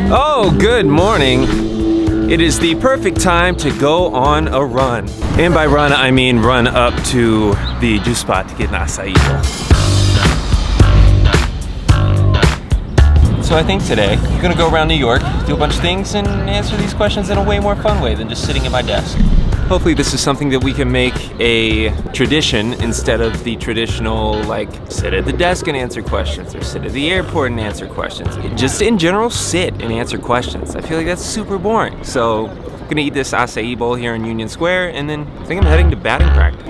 Oh, good morning. It is the perfect time to go on a run. And by run, I mean run up to the juice spot to get an acai bowl. So I think today, I'm gonna go around New York, do a bunch of things, and answer these questions in a way more fun way than just sitting at my desk. Hopefully this is something that we can make a tradition instead of the traditional, like, sit at the desk and answer questions, or sit at the airport and answer questions. Just in general, sit and answer questions. I feel like that's super boring. So I'm gonna eat this acai bowl here in Union Square, and then I think I'm heading to batting practice.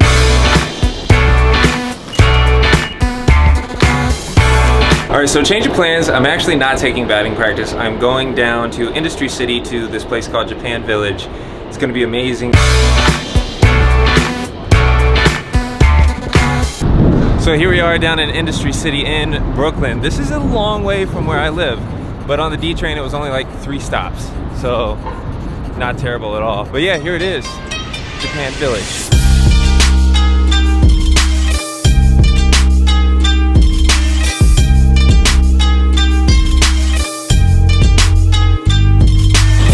All right, so change of plans. I'm actually not taking batting practice. I'm going down to Industry City to this place called Japan Village. It's gonna be amazing. So here we are down in Industry City in Brooklyn. This is a long way from where I live, but on the D train it was only like 3 stops. So not terrible at all. But yeah, here it is, Japan Village.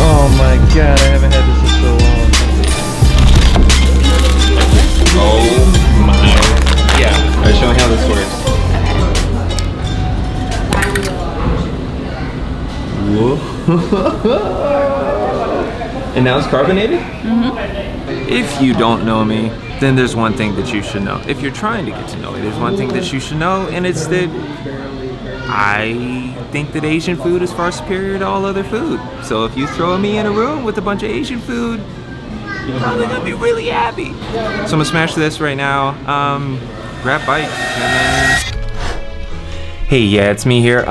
Oh my god, I haven't had this in so long. Oh my, yeah. Alright, show me how this works. Whoa. And now it's carbonated? Mm-hmm. If you don't know me, then there's one thing that you should know. If you're trying to get to know me, there's one thing that you should know, and it's that I think that Asian food is far superior to all other food. So if you throw me in a room with a bunch of Asian food, you're probably gonna be really happy. So I'm gonna smash this right now. Grab bites. Hey, yeah, it's me here.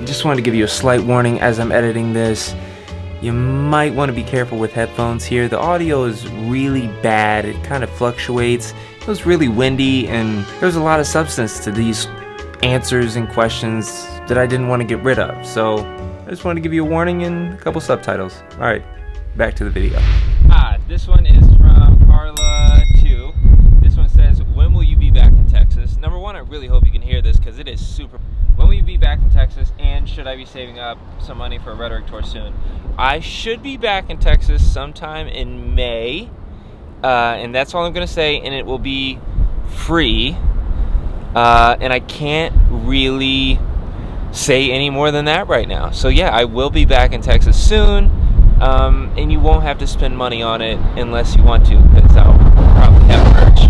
Just wanted to give you a slight warning as I'm editing this. You might want to be careful with headphones here. The audio is really bad. It kind of fluctuates. It was really windy, and there's a lot of substance to these answers and questions that I didn't want to get rid of. So I just wanted to give you a warning and a couple subtitles. All right, back to the video. This one is from Carla 2. This one says, when will you be back in Texas? Number one, I really hope you can hear this because it is super. When will you be back in Texas, and should I be saving up some money for a rhetoric tour soon? I should be back in Texas sometime in May, and that's all I'm gonna say, and it will be free. And I can't really say any more than that right now. So yeah, I will be back in Texas soon, and you won't have to spend money on it unless you want to, because I'll probably have merch.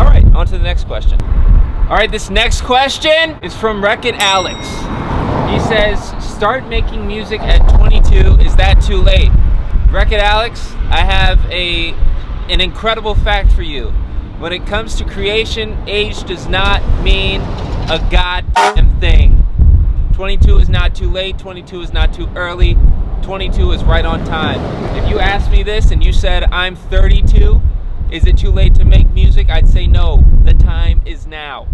All right, on to the next question. All right, this next question is from Wreck-It Alex. He says, start making music at 22, is that too late? Wreck-It Alex, I have an incredible fact for you. When it comes to creation, age does not mean a goddamn thing. 22 is not too late, 22 is not too early, 22 is right on time. If you asked me this and you said, I'm 32, is it too late to make music? I'd say no, the time is now.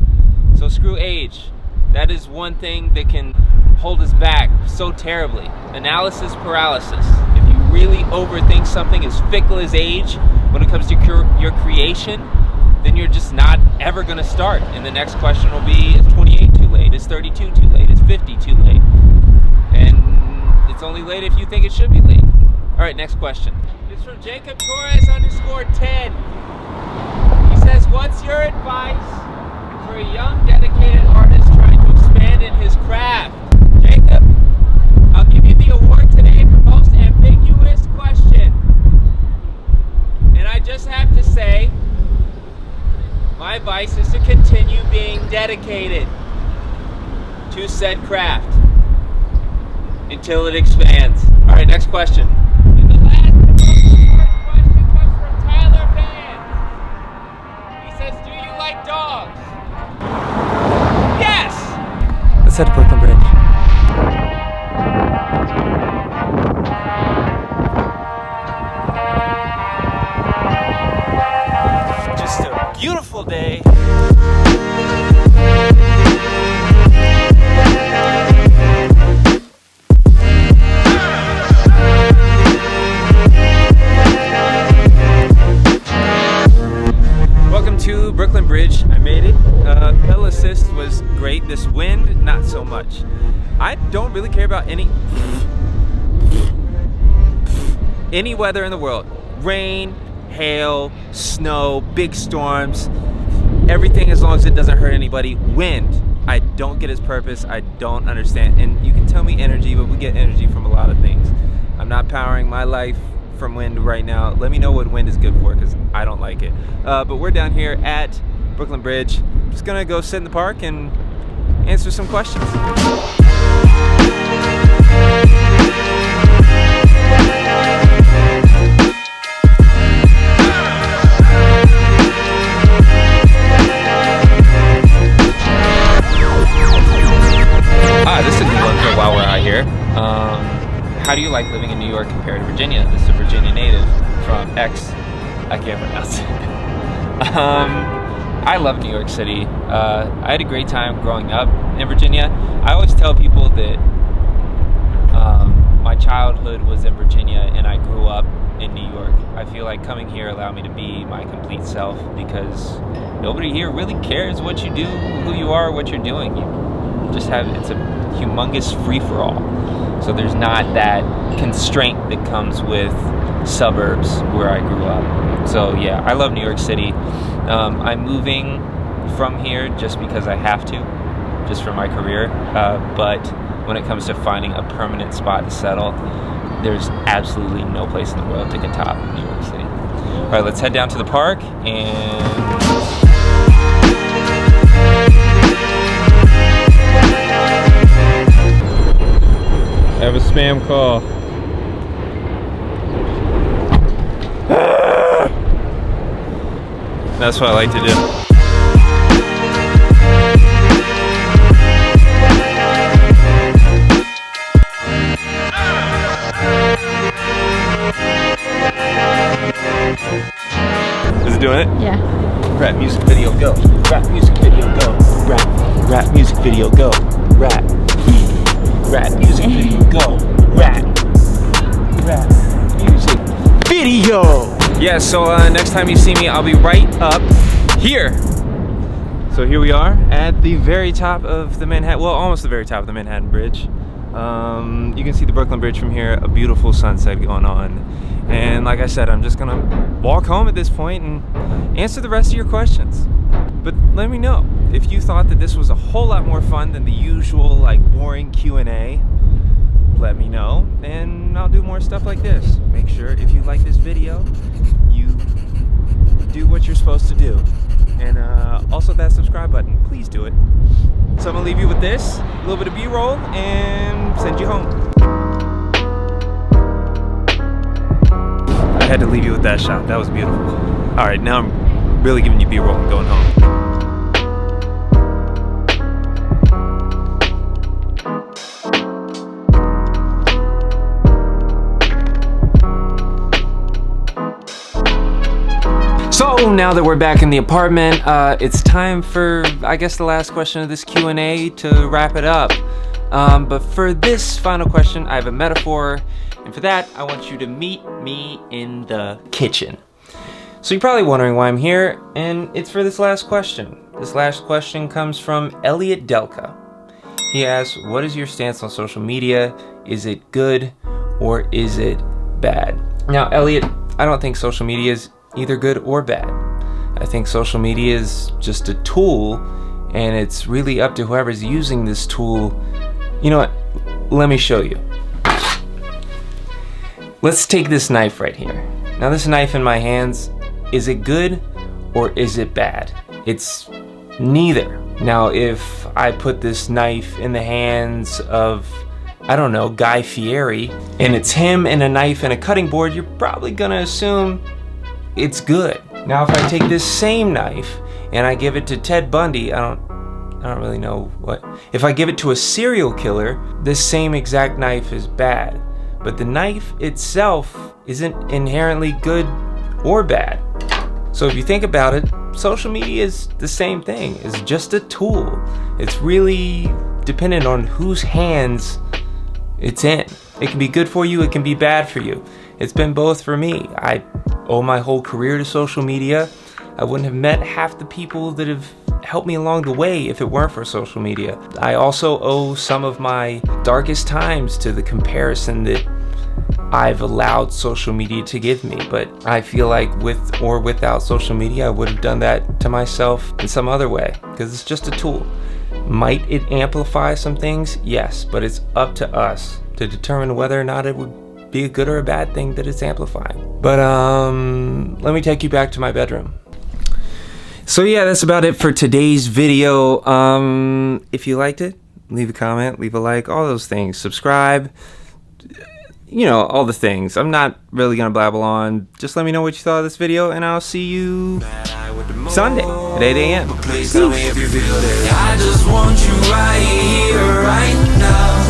So screw age. That is one thing that can hold us back so terribly. Analysis paralysis. If you really overthink something as fickle as age when it comes to your creation, then you're just not ever gonna start. And the next question will be, is 28 too late? Is 32 too late? Is 50 too late? And it's only late if you think it should be late. All right, next question. It's from Jacob Torres _10. He says, what's your advice for a young dedicated artist trying to expand in his craft? Jacob, I'll give you the award today for most ambiguous question. And I just have to say, my advice is to continue being dedicated to said craft until it expands. All right, next question. And the last and most important question comes from Tyler Vance. He says, do you like dogs? Yes! Let's head to Brooklyn Bridge. Just a beautiful day. Welcome to Brooklyn Bridge. I made it. Pedal assist was great. This wind, not so much. I don't really care about any weather in the world. Rain, hail, snow, big storms, everything as long as it doesn't hurt anybody. Wind, I don't get its purpose. I don't understand. And you can tell me energy, but we get energy from a lot of things. I'm not powering my life from wind right now. Let me know what wind is good for, because I don't like it. But we're down here at Brooklyn Bridge. Just gonna go sit in the park and answer some questions. This is a good one for while we're out here. How do you like living in New York compared to Virginia? This is a Virginia native from X. I can't pronounce it. I love New York City. I had a great time growing up in Virginia. I always tell people that my childhood was in Virginia and I grew up in New York. I feel like coming here allowed me to be my complete self, because nobody here really cares what you do, who you are, what you're doing. You just have, it's a humongous free-for-all. So there's not that constraint that comes with suburbs where I grew up. So yeah, I love New York City. I'm moving from here just because I have to, just for my career. But when it comes to finding a permanent spot to settle, there's absolutely no place in the world that can top New York City. All right, let's head down to the park and... I have a spam call. That's what I like to do. Is it doing it? Yeah. Rap music video go. Rap music video go. Rap music video go. Rap music video go. Rap music video. Yeah, so next time you see me, I'll be right up here. So here we are at the very top of the Manhattan, well, almost the very top of the Manhattan Bridge. You can see the Brooklyn Bridge from here, a beautiful sunset going on. And like I said, I'm just gonna walk home at this point and answer the rest of your questions. But let me know if you thought that this was a whole lot more fun than the usual like boring Q&A. Let me know and I'll do more stuff like this. Make sure if you like this video, you do what you're supposed to do. And also that subscribe button, please do it. So I'm gonna leave you with this, a little bit of B-roll, and send you home. I had to leave you with that shot, that was beautiful. All right, now I'm really giving you B-roll and going home. So now that we're back in the apartment, it's time for, I guess, the last question of this Q&A to wrap it up. But for this final question, I have a metaphor, and for that, I want you to meet me in the kitchen. So you're probably wondering why I'm here, and it's for this last question. This last question comes from Elliot Delka. He asks, what is your stance on social media? Is it good or is it bad? Now, Elliot, I don't think social media is either good or bad. I think social media is just a tool, and it's really up to whoever's using this tool. You know what? Let me show you. Let's take this knife right here. Now this knife in my hands, is it good or is it bad? It's neither. Now if I put this knife in the hands of, I don't know, Guy Fieri, and it's him and a knife and a cutting board, you're probably gonna assume it's good. Now if I take this same knife and I give it to Ted Bundy, I don't really know what. If I give it to a serial killer, this same exact knife is bad. But the knife itself isn't inherently good or bad. So if you think about it, social media is the same thing. It's just a tool. It's really dependent on whose hands it's in. It can be good for you, it can be bad for you. It's been both for me. I owe my whole career to social media. I wouldn't have met half the people that have help me along the way if it weren't for social media. I also owe some of my darkest times to the comparison that I've allowed social media to give me, but I feel like with or without social media I would have done that to myself in some other way, because it's just a tool. Might it amplify some things? Yes, but it's up to us to determine whether or not it would be a good or a bad thing that it's amplifying. But let me take you back to my bedroom. So yeah, that's about it for today's video. If you liked it, leave a comment, leave a like, all those things. Subscribe, you know, all the things. I'm not really gonna blabble on. Just let me know what you thought of this video, and I'll see you Sunday at 8 a.m. Please tell me if you feel it. I just want you right here, right now,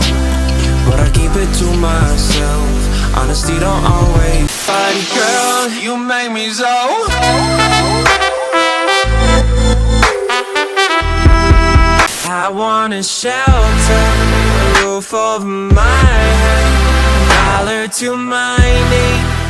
but I keep it to myself. Honesty don't always fight, girl. You make me so. I want a shelter, a roof over my head, $1 to my name.